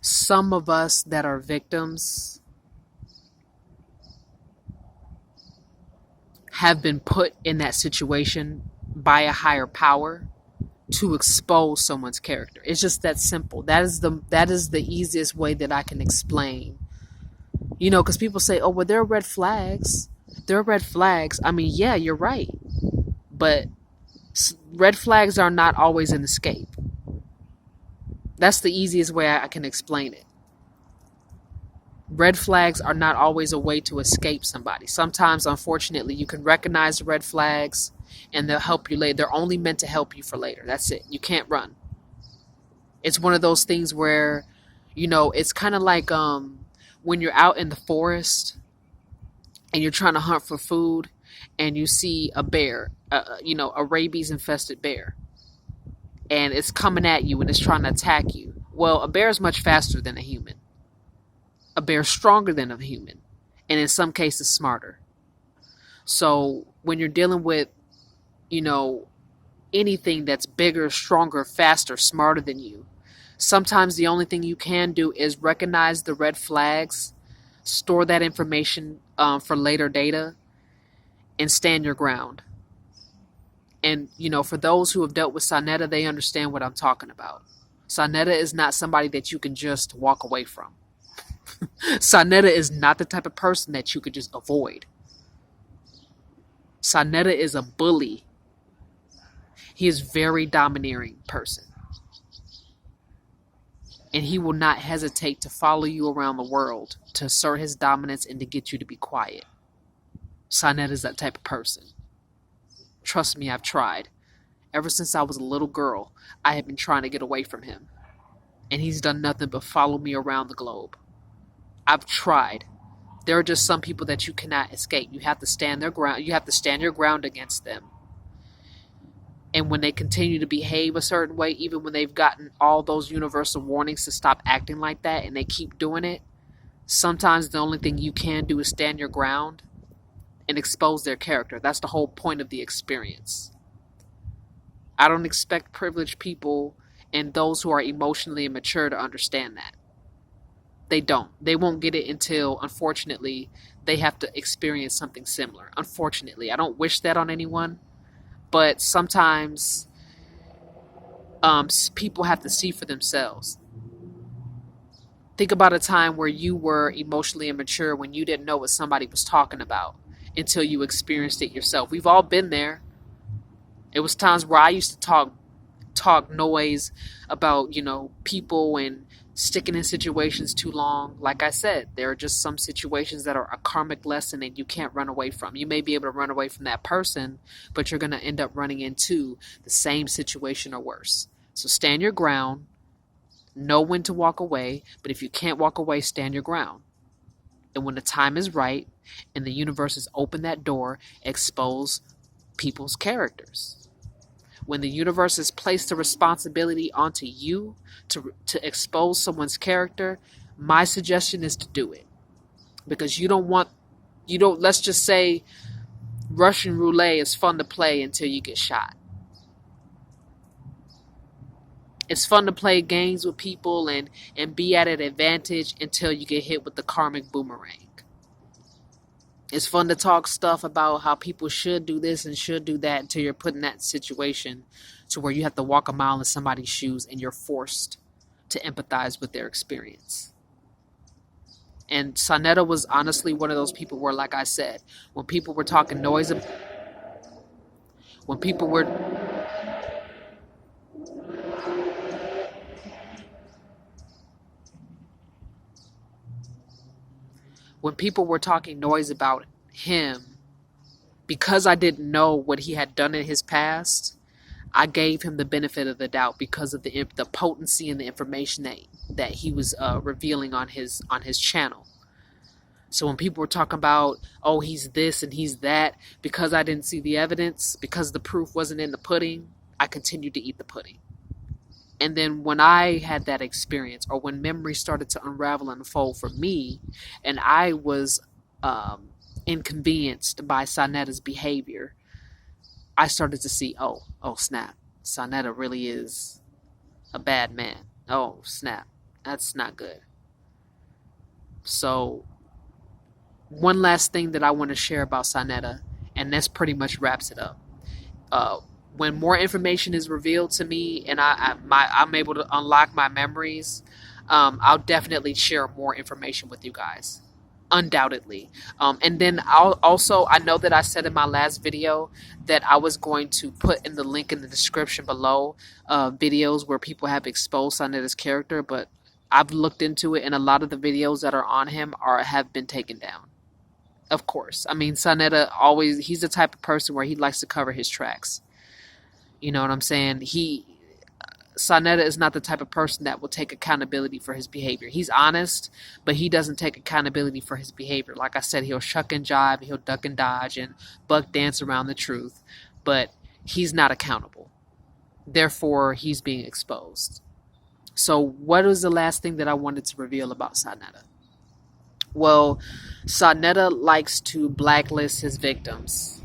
Some of us that are victims have been put in that situation by a higher power to expose someone's character. It's just that simple. That is the easiest way that I can explain. Because people say, "Oh, well, there are red flags." There are red flags. I mean, yeah, you're right, but red flags are not always an escape. That's the easiest way I can explain it. Red flags are not always a way to escape somebody. Sometimes, unfortunately, you can recognize the red flags and they'll help you later. They're only meant to help you for later. That's it. You can't run. It's one of those things where, it's kind of like when you're out in the forest and you're trying to hunt for food and you see a bear, a rabies infested bear, and it's coming at you and it's trying to attack you. Well, a bear is much faster than a human. A bear stronger than a human, and in some cases smarter. So when you're dealing with, anything that's bigger, stronger, faster, smarter than you, sometimes the only thing you can do is recognize the red flags, store that information for later data, and stand your ground. And, for those who have dealt with Sonetta, they understand what I'm talking about. Sonetta is not somebody that you can just walk away from. Sonetta is not the type of person that you could just avoid. Sonetta is a bully. He is a very domineering person. And he will not hesitate to follow you around the world to assert his dominance and to get you to be quiet. Sonetta is that type of person. Trust me, I've tried. Ever since I was a little girl, I have been trying to get away from him. And he's done nothing but follow me around the globe. I've tried. There are just some people that you cannot escape. You have to stand their ground. You have to stand your ground against them. And when they continue to behave a certain way, even when they've gotten all those universal warnings to stop acting like that, and they keep doing it, sometimes the only thing you can do is stand your ground and expose their character. That's the whole point of the experience. I don't expect privileged people and those who are emotionally immature to understand that. They don't. They won't get it until, unfortunately, they have to experience something similar. Unfortunately, I don't wish that on anyone, but sometimes people have to see for themselves. Think about a time where you were emotionally immature when you didn't know what somebody was talking about until you experienced it yourself. We've all been there. It was times where I used to talk noise about, people and sticking in situations too long. Like I said, there are just some situations that are a karmic lesson and you can't run away from. You may be able to run away from that person, but you're going to end up running into the same situation or worse. So stand your ground, know when to walk away, but if you can't walk away, stand your ground. And when the time is right and the universe has opened that door, expose people's characters. When the universe has placed the responsibility onto you to expose someone's character, my suggestion is to do it. Because let's just say Russian roulette is fun to play until you get shot. It's fun to play games with people and be at an advantage until you get hit with the karmic boomerang. It's fun to talk stuff about how people should do this and should do that until you're put in that situation to where you have to walk a mile in somebody's shoes and you're forced to empathize with their experience. And Sonetta was honestly one of those people where, like I said, when people were talking noise, when people were talking noise about him, because I didn't know what he had done in his past, I gave him the benefit of the doubt because of the potency and the information that he was revealing on his channel. So when people were talking about, oh, he's this and he's that, because I didn't see the evidence, because the proof wasn't in the pudding, I continued to eat the pudding. And then when I had that experience, or when memories started to unravel and unfold for me, and I was inconvenienced by Sonetta's behavior, I started to see, oh snap, Sonetta really is a bad man. Oh snap, That's not good. So, one last thing that I want to share about Sonetta, and this pretty much wraps it up. Uh, when more information is revealed to me, and I'm able to unlock my memories, I'll definitely share more information with you guys, undoubtedly. And then I know that I said in my last video that I was going to put in the link in the description below videos where people have exposed Sonetta's character, but I've looked into it, and a lot of the videos that are on him have been taken down. Of course. I mean, Sonetta always, he's the type of person where he likes to cover his tracks. You know what I'm saying? Sonetta is not the type of person that will take accountability for his behavior. He's honest, but he doesn't take accountability for his behavior. Like I said, he'll shuck and jive, he'll duck and dodge, and buck dance around the truth, but he's not accountable. Therefore, he's being exposed. So, what was the last thing that I wanted to reveal about Sonetta? Well, Sonetta likes to blacklist his victims.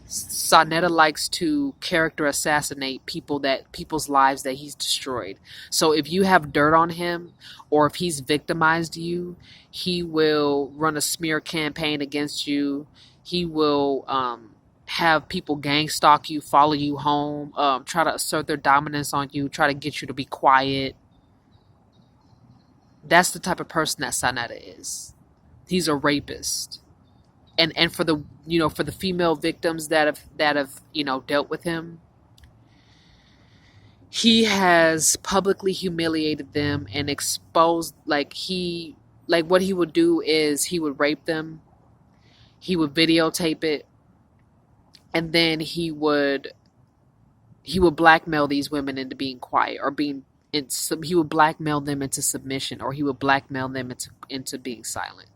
Sonetta likes to character assassinate people's lives that he's destroyed. So if you have dirt on him, or if he's victimized you, he will run a smear campaign against you. He will have people gang stalk you, follow you home, try to assert their dominance on you, try to get you to be quiet. That's the type of person that Sonetta is. He's a rapist. And for the for the female victims that have dealt with him, he has publicly humiliated them and exposed, what he would do is he would rape them, he would videotape it, and then he would blackmail these women into being quiet, or he would blackmail them into submission, or he would blackmail them into being silent.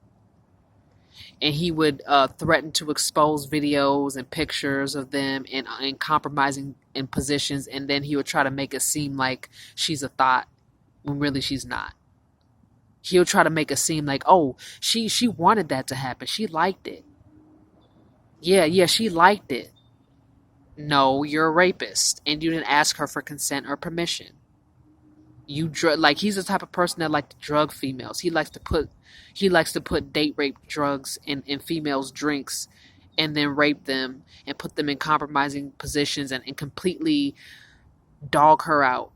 And he would threaten to expose videos and pictures of them in compromising in positions, and then he would try to make it seem like she's a thought when really she's not. He'll try to make it seem like, oh, she wanted that to happen. She liked it. Yeah, she liked it. No, you're a rapist, and you didn't ask her for consent or permission. He's the type of person that likes to drug females. He likes to put date rape drugs in females' drinks, and then rape them and put them in compromising positions, and completely dog her out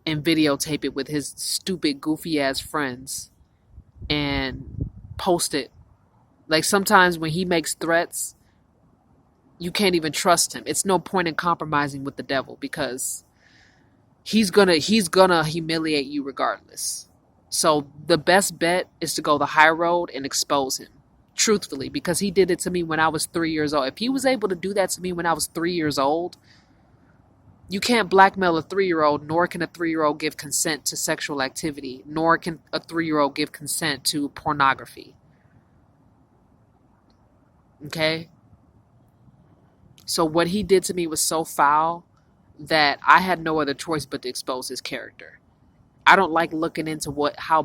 and videotape it with his stupid goofy ass friends and post it. Like, sometimes when he makes threats, you can't even trust him. It's no point in compromising with the devil, because he's gonna humiliate you regardless. So the best bet is to go the high road and expose him, truthfully, because he did it to me when I was 3 years old. If he was able to do that to me when I was 3 years old, you can't blackmail a 3-year-old, nor can a 3-year-old give consent to sexual activity, nor can a 3-year-old give consent to pornography. Okay? So what he did to me was so foul that I had no other choice but to expose his character. I don't like looking into how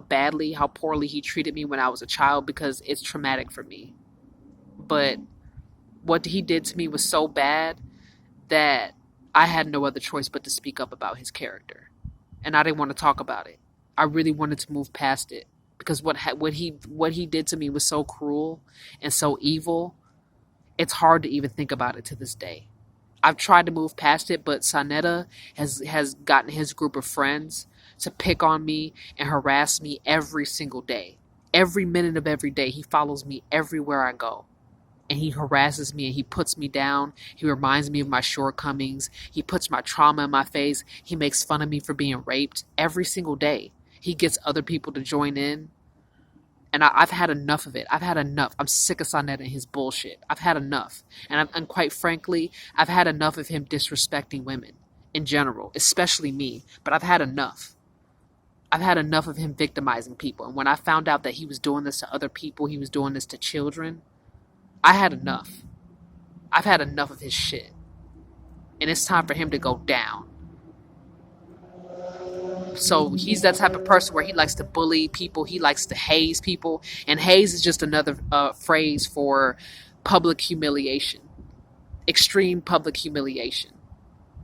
poorly he treated me when I was a child, because it's traumatic for me. But what he did to me was so bad that I had no other choice but to speak up about his character. And I didn't want to talk about it. I really wanted to move past it, because what he did to me was so cruel and so evil. It's hard to even think about it to this day. I've tried to move past it, but Sonetta has gotten his group of friends to pick on me and harass me every single day. Every minute of every day, he follows me everywhere I go. And he harasses me, and he puts me down. He reminds me of my shortcomings. He puts my trauma in my face. He makes fun of me for being raped every single day. He gets other people to join in. And I've had enough of it. I've had enough. I'm sick of Sonetta and his bullshit. I've had enough. And quite frankly, I've had enough of him disrespecting women in general, especially me. But I've had enough. I've had enough of him victimizing people. And when I found out that he was doing this to other people, he was doing this to children, I had enough. I've had enough of his shit. And it's time for him to go down. So he's that type of person where he likes to bully people. He likes to haze people. And haze is just another phrase for public humiliation. Extreme public humiliation.